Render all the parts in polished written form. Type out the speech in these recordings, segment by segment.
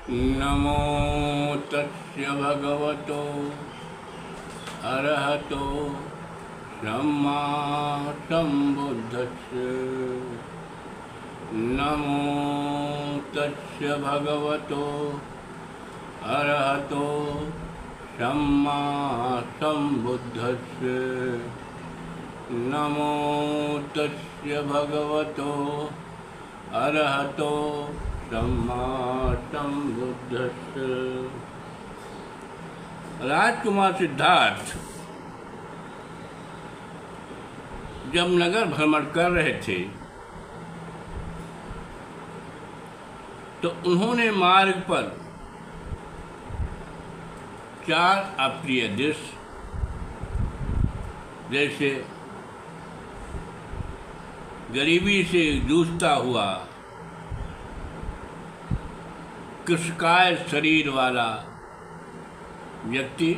नमो तस्य भगवतो अरहतो सम्मा सम्बुद्धस्य। नमो तस्य भगवतो अरहतो सम्मा सम्बुद्धस्य। नमो तस्य भगवतो अरहतो सम्मा सम्बुद्धस्य। राजकुमार सिद्धार्थ जब नगर भ्रमण कर रहे थे तो उन्होंने मार्ग पर 4 अप्रिय दृश्य जैसे गरीबी से जूझता हुआ कृशकाय शरीर वाला व्यक्ति,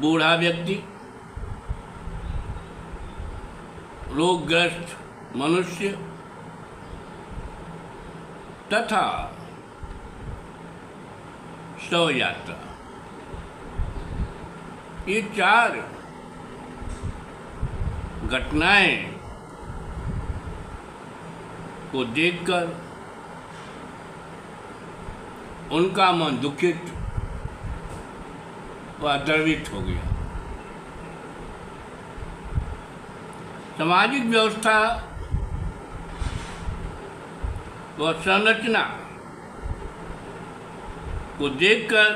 बूढ़ा व्यक्ति, रोगग्रस्त मनुष्य तथा शव यात्रा, ये 4 घटनाएं को देखकर उनका मन दुखित व द्रवित हो गया। सामाजिक व्यवस्था व संरचना को देखकर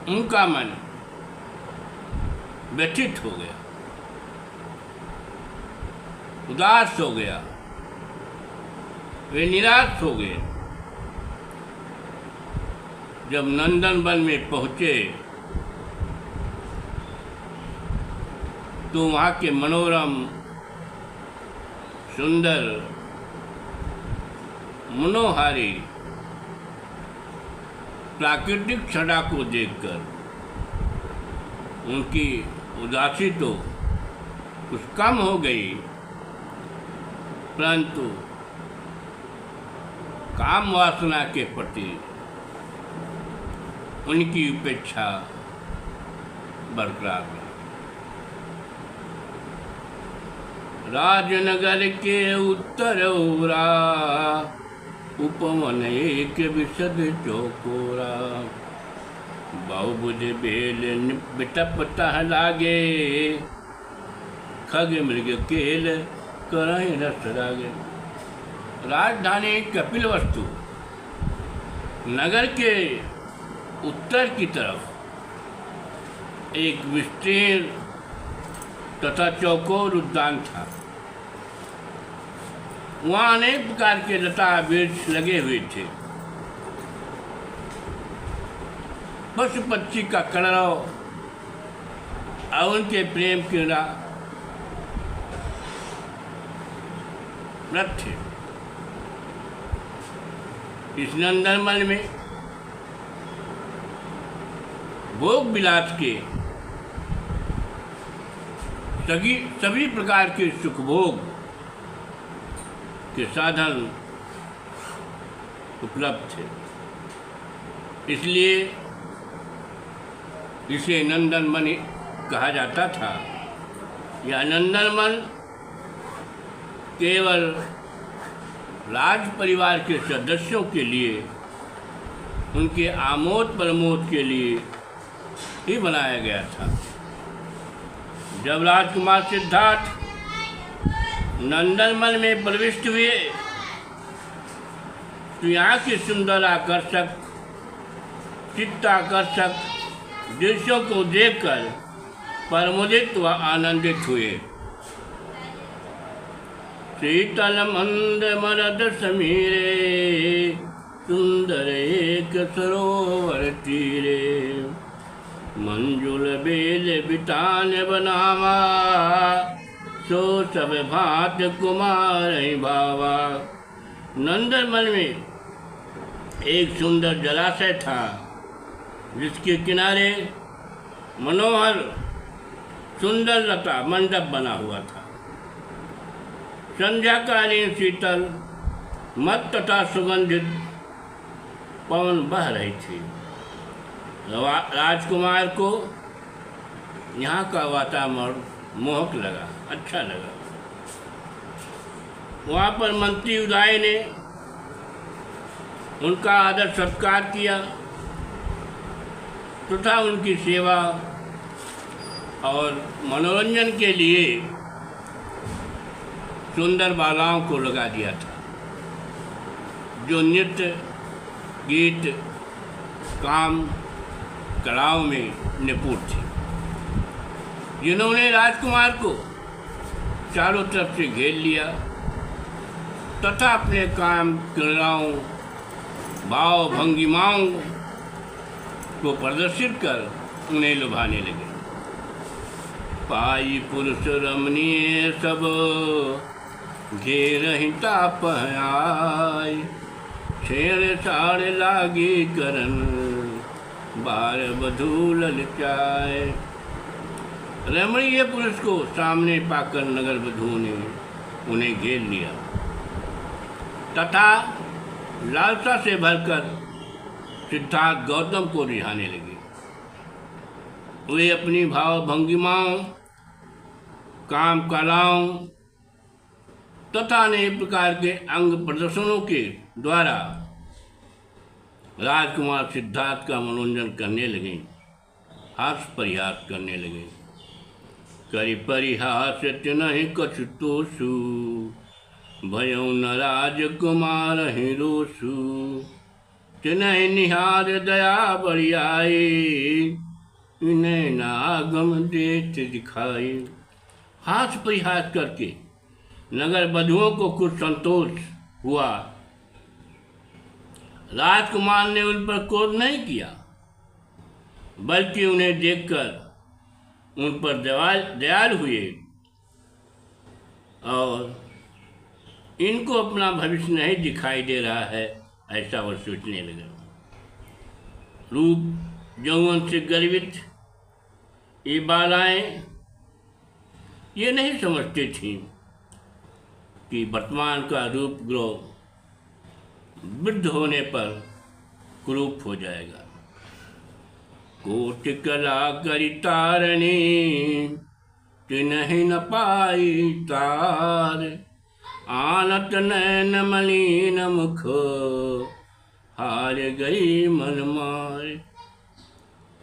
उनका मन व्यथित हो गया, उदास हो गया, वे निराश हो गए। जब नंदन वन में पहुंचे तो वहाँ के मनोरम सुंदर मनोहारी प्राकृतिक छटा को देखकर उनकी उदासी तो कुछ कम हो गई, परंतु काम वासना के प्रति उनकी उपेक्षा बरकरार रही। राजनगर के उत्तर ओरा उपवन एक विशद चौकोरा। बहुबुध बेल बिटप तह लागे, खग मृग केल करहि रस रागे। राजधानी कपिलवस्तु नगर के उत्तर की तरफ एक विस्तीर्ण तथा चौकोर उद्यान था। वहाँ अनेक प्रकार के लता वृक्ष लगे हुए थे। पशु पक्षी का कलरव और उनके प्रेम क्रीड़ा रथ थे। इस नंदनवन में भोग विलास के सभी प्रकार के सुखभोग के साधन उपलब्ध थे, इसलिए इसे नंदनवन कहा जाता था। यह नंदनवन केवल राज परिवार के सदस्यों के लिए, उनके आमोद प्रमोद के लिए ही बनाया गया था। जब राजकुमार सिद्धार्थ नंदनवन में प्रविष्ट हुए तो यहाँ के सुंदर आकर्षक चित्ताकर्षक दृश्यों को देखकर प्रमोदित व आनंदित हुए। शीतल मंद मरद समीरे, सुंदर एक सरोवर तीरे। मंजुल बेल बितान बनावा, सो सब भात कुमार बाबा। नंदनवन में एक सुंदर जलाशय था जिसके किनारे मनोहर सुंदर लता मंडप बना हुआ था। संध्याकालीन शीतल मत तथा सुगंधित पवन बह रही थी। राजकुमार को यहाँ का वातावरण मोहक लगा, अच्छा लगा। वहाँ पर मंत्री उदय ने उनका आदर सत्कार किया तथा उनकी सेवा और मनोरंजन के लिए सुंदर बालाओं को लगा दिया था, जो नृत्य, गीत, काम, कलाओं में निपुण थे, जिन्होंने राजकुमार को चारों तरफ से घेर लिया तथा अपने काम, क्रीड़ाओं, भाव भंगिमाओं को प्रदर्शित कर उन्हें लुभाने लगे। पाई पुरुष रमणीय सब घेरहि ताप आय, छेड़ छाड़ लागी करन बार बधू ललचाए। रमणीय पुरुष को सामने पाकर नगर वधू ने उन्हें घेर लिया तथा लालसा से भरकर सिद्धार्थ गौतम को रिझाने लगे। वे अपनी भाव भंगिमाओं, काम कलाओं तथा अनेक प्रकार के अंग प्रदर्शनों के द्वारा राजकुमार सिद्धार्थ का मनोरंजन करने लगे, हास परिहास करने लगे। करि परिहास तिनहि कछु तोषु, भयउ न राजकुमार हिरोषु। तिनहि निहार दया बड़ियाई, इन्हें नागम देत दिखाई। हास परिहास करके नगर बधुओं को कुछ संतोष हुआ। राजकुमार ने उन पर क्रोध नहीं किया, बल्कि उन्हें देखकर उन पर दयालु हुए और इनको अपना भविष्य नहीं दिखाई दे रहा है, ऐसा वह सोचने लगा। रूप यौवन से गर्वित ये बालाएं ये नहीं समझती थीं कि वर्तमान का रूप ग्रह वृद्ध होने पर कुरूप हो जाएगा। कोटि कला करि तारणी, तिनहि न पाई तार। आनत नैन मलिन मुख, हार गई मन मार।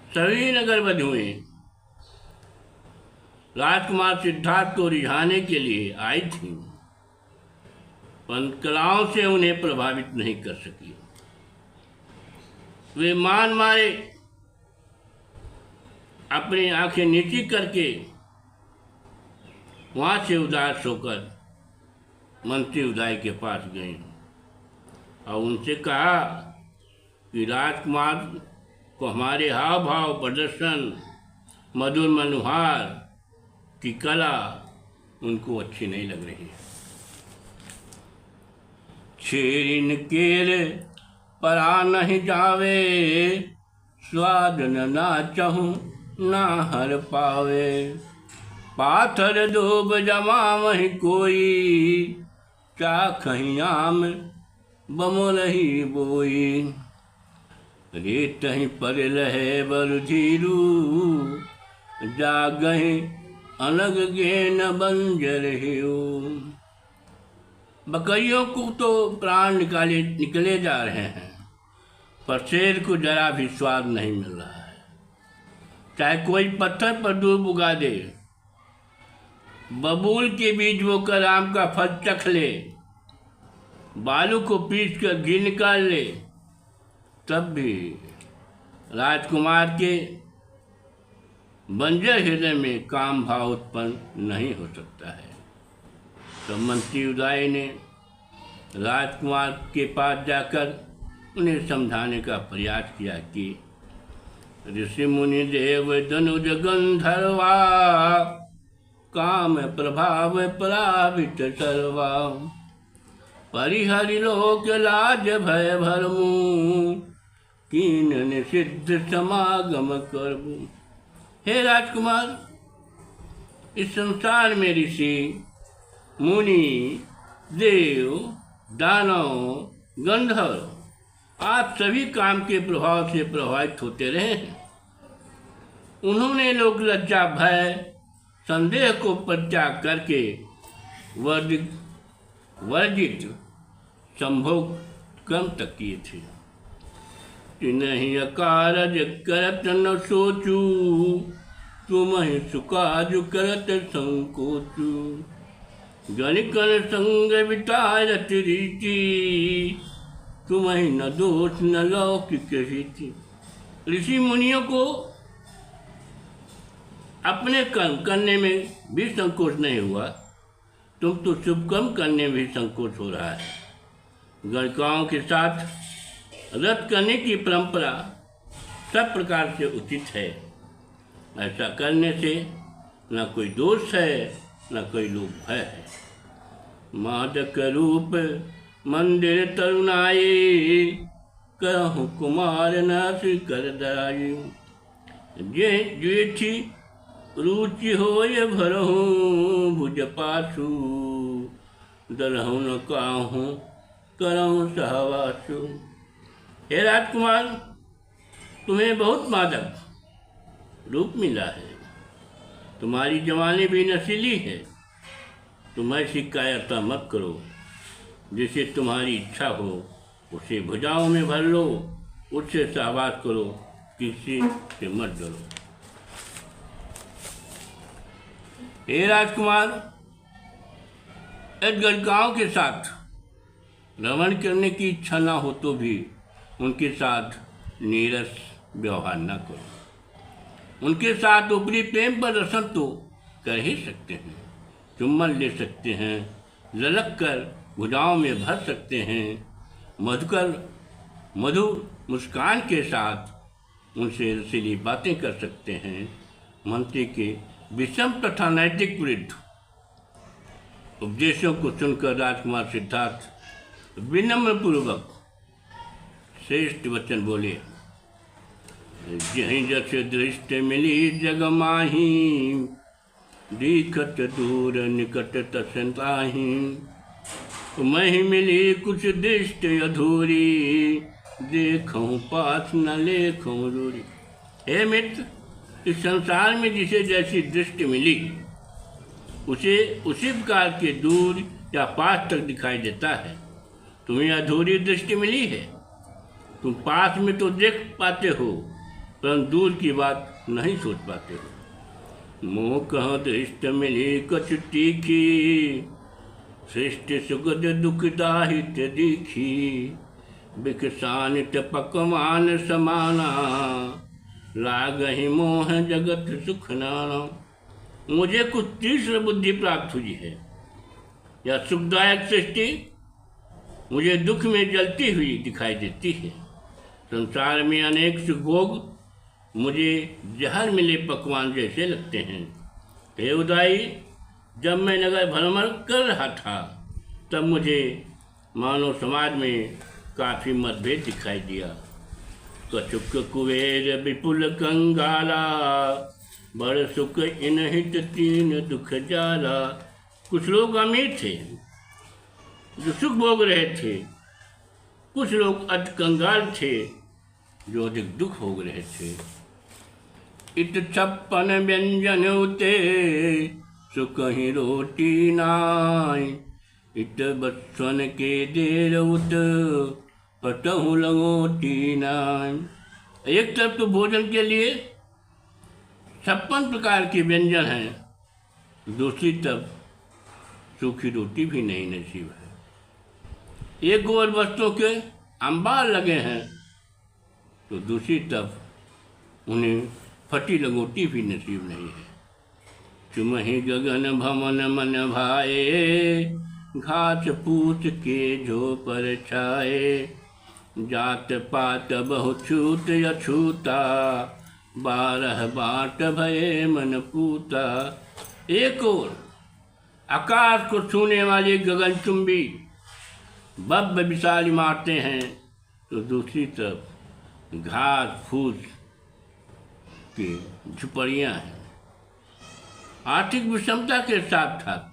सभी नगर वधुएं राजकुमार सिद्धार्थ को रिझाने के लिए आई थीं, परंतु कलाओं से उन्हें प्रभावित नहीं कर सकी। वे मान मारे अपनी आंखें नीची करके वहां से उदास होकर मंत्री उदय के पास गए और उनसे कहा कि राजकुमार को हमारे हाव भाव, प्रदर्शन, मधुर मनोहार की कला उनको अच्छी नहीं लग रही है। छेरिन केर परा नहीं जावे, स्वाद न नाचहु ना हर पावे। पाथर दूब जमा वही कोई, चाखहि आम बमुरही बोई। रेतहि पर लहे बर धीरू, जागहि अलग गेन बंजर हियो। बकरियों को तो प्राण निकले जा रहे हैं, पर शेर को जरा भी स्वाद नहीं मिल रहा है। चाहे कोई पत्थर पर दूब उगा दे, बबूल के बीज बोकर आम का फल चख ले, बालू को पीस कर घी निकाल ले, तब भी राजकुमार के बंजर हृदय में काम भाव उत्पन्न नहीं हो सकता है। तो मंत्री उदय ने राजकुमार के पास जाकर उन्हें समझाने का प्रयास किया कि ऋषि मुनि देव धनुज गंधर्वा, काम प्रभाव परावित सर्वा। परिहरि लोक लाज भय भरमु, कीन निषिद्ध समागम करबू। हे राजकुमार, इस संसार में ऋषि मुनि, देव, दानव, गंधर्व आप सभी काम के प्रभाव से प्रभावित होते रहे हैं। उन्होंने लोग लज्जा, भय, संदेह को परित्याग करके वर्जित संभोग कर्म तक किए थे। नहीं अकारज करत न सोचू, तुम ही सुकाज करत संकोचू। गणिकन संग विटारत रीति, तुम ही न दोष न लौकिक रीति। ऋषि मुनियों को अपने कर्म करने में भी संकोच नहीं हुआ, तुम तो शुभ कर्म करने में भी संकोच हो रहा है। गणिकाओं के साथ रत करने की परंपरा सब प्रकार से उचित है। ऐसा करने से न कोई दोष है न कोई लोभ भय है। मादक रूप मंदिर तरुणाए, कहूँ कुमार नाश कर दाई। जे थी रुचि हो ये भरहूँ भुज पासु, दलहूँ न काहूँ करहूँ सहवासु। हे राजकुमार, तुम्हें बहुत मादक रूप मिला है, तुम्हारी जवानी भी नशीली है। तुम ऐसी कायरता मत करो, जिसे तुम्हारी इच्छा हो उसे भुजाओं में भर लो, उससे सहवास करो, किसी से मत डरो। हे राजकुमार, यदि गणिकाओं के साथ रमण करने की इच्छा ना हो तो भी उनके साथ नीरस व्यवहार न करो। उनके साथ ऊपरी प्रेम पर रसन तो कर ही सकते हैं, चुम्बन ले सकते हैं, ललक कर भुजाओं में भर सकते हैं, मधुर मुस्कान के साथ उनसे रसीली बातें कर सकते हैं। मंत्री के विषम तथा नैतिक विरुद्ध उपदेशों को सुनकर राजकुमार सिद्धार्थ विनम्र पूर्वक श्रेष्ठ वचन बोले। जहीं जस दृष्टि मिली जग माही, दिखत दूर निकट तसंताही। मैं ही मिली कुछ दृष्टि अधूरी, देखूं पास न लेखूं दूरी। हे मित्र, इस संसार में जिसे जैसी दृष्टि मिली उसे उसी प्रकार के दूर या पास तक दिखाई देता है। तुम्हें अधूरी दृष्टि मिली है, तुम पास में तो देख पाते हो परंतु दूर की बात नहीं सोच पाते हो। मोह कह दृष्टि मिली कछु तीखी, सृष्टि सुगध दुखदाहित दीखी। बिकसानित पकवान समाना, लागहि मोह जगत सुख नाना। मुझे कुछ तीव्र बुद्धि प्राप्त हुई है, यह सुखदायक सृष्टि मुझे दुख में जलती हुई दिखाई देती है। संसार में अनेक सुखभोग मुझे जहर मिले पकवान जैसे लगते हैं। हे उदाई, जब मैं नगर भ्रमण कर रहा था तब मुझे मानव समाज में काफ़ी मतभेद दिखाई दिया। कछुक कुबेर विपुल कंगाला, बड़ सुख इनहित तीन दुख जाला। कुछ लोग अमीर थे जो सुख भोग रहे थे, कुछ लोग अति कंगाल थे जो अधिक दुख भोग रहे थे। इत 56 व्यंजन उते, सुख ही रोटी नाय। इत बत्सन के देर उत, पटहु लगोटी नाय। एक तरफ तो भोजन के लिए 56 प्रकार के व्यंजन हैं, दूसरी तरफ सूखी रोटी भी नहीं नसीब है। एक ओर वस्तुओं के अंबार लगे हैं तो दूसरी तरफ उन्हें फटी लंगोटी भी नसीब नहीं है। तुम ही गगन भवन मन भाए, घास पूछ के झोपर छाए। जात पात बहु छूत अछूता, 12 बाट भये मन पूता। एक ओर आकाश को छूने वाले गगनचुंबी भव्य विशाल मारते हैं तो दूसरी तरफ घास फूस की झुपड़ियाँ हैं। आर्थिक विषमता के साथ साथ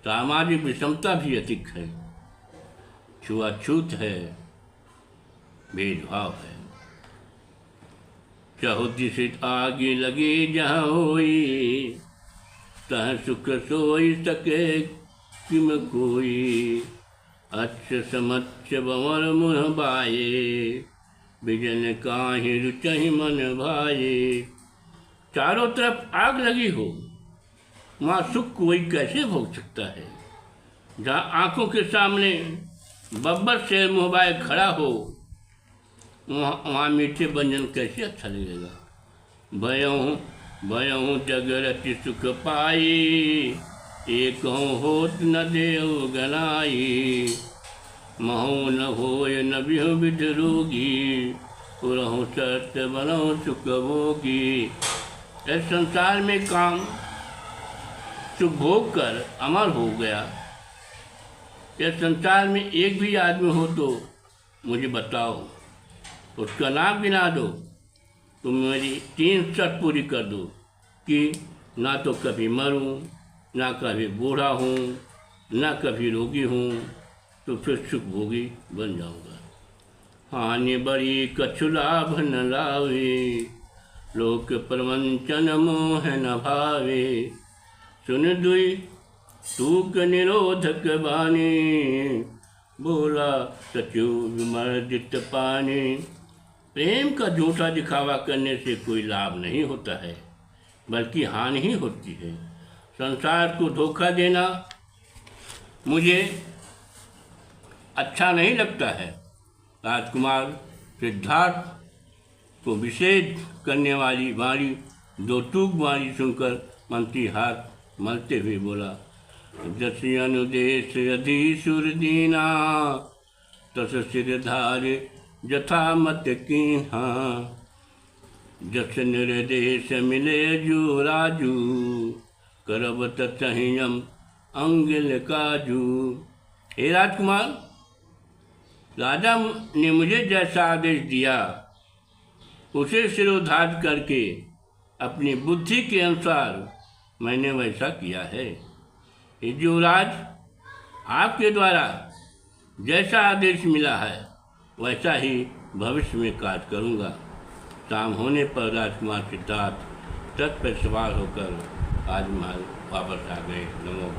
सामाजिक विषमता भी अधिक है, छुआछूत है, भेदभाव है। चहुदिश आगे लगे जहाँ होई, तह सुख सोई सके किम कोई। अच्छ समच्छ बमर मुह बाये, बिजन काहि रुचहि मन भाये। चारों तरफ आग लगी हो, वहाँ सुख कोई कैसे भोग सकता है। जहाँ आंखों के सामने बब्बर शेर मुहबाए खड़ा हो, वहाँ मीठे व्यंजन कैसे अच्छा लगेगा। भयहूँ जग रति सुख पाई, एक होत न देव गनाई। महु न होय न बिहु विध रोगी, पुरहु सत्य बनहु सुख भोगी। इस संसार में काम सुख भोग कर अमर हो गया। इस संसार में एक भी आदमी हो तो मुझे बताओ, उसका नाम गिना दो, तुम मेरी 3 शर्त पूरी कर दो कि ना तो कभी मरूं, ना कभी बूढ़ा हूँ, ना कभी रोगी हूँ, तो फिर सुख भोगी बन जाऊँगा। हानि बड़ी कछु लाभ न लावे, लोक प्रवंचन मोह न भावे। सुन दुई तूक निरोधक बानी, बोला सचु विमर्दित पानी। प्रेम का झूठा दिखावा करने से कोई लाभ नहीं होता है, बल्कि हानि ही होती है। संसार को धोखा देना मुझे अच्छा नहीं लगता है। राजकुमार सिद्धार्थ को विषेद करने वाली वाणी, 2 टूक वाणी सुनकर मंत्री हाथ मलते हुए बोला, जसि अनुदेश अधीसुर दीना, तस सिरधार जथा मत कीन्हा। जस निर्देश मिले जो राजू, करब तहियम अंगिल काजू। हे राजकुमार, राजा ने मुझे जैसा आदेश दिया उसे सिरोधार्य करके अपनी बुद्धि के अनुसार मैंने वैसा किया है। हे युवराज, आपके द्वारा जैसा आदेश मिला है वैसा ही भविष्य में कार्य करूँगा। शाम होने पर राजकुमार सिद्धार्थ रथ पर सवार होकर राजमहल वापस आ गए। नमो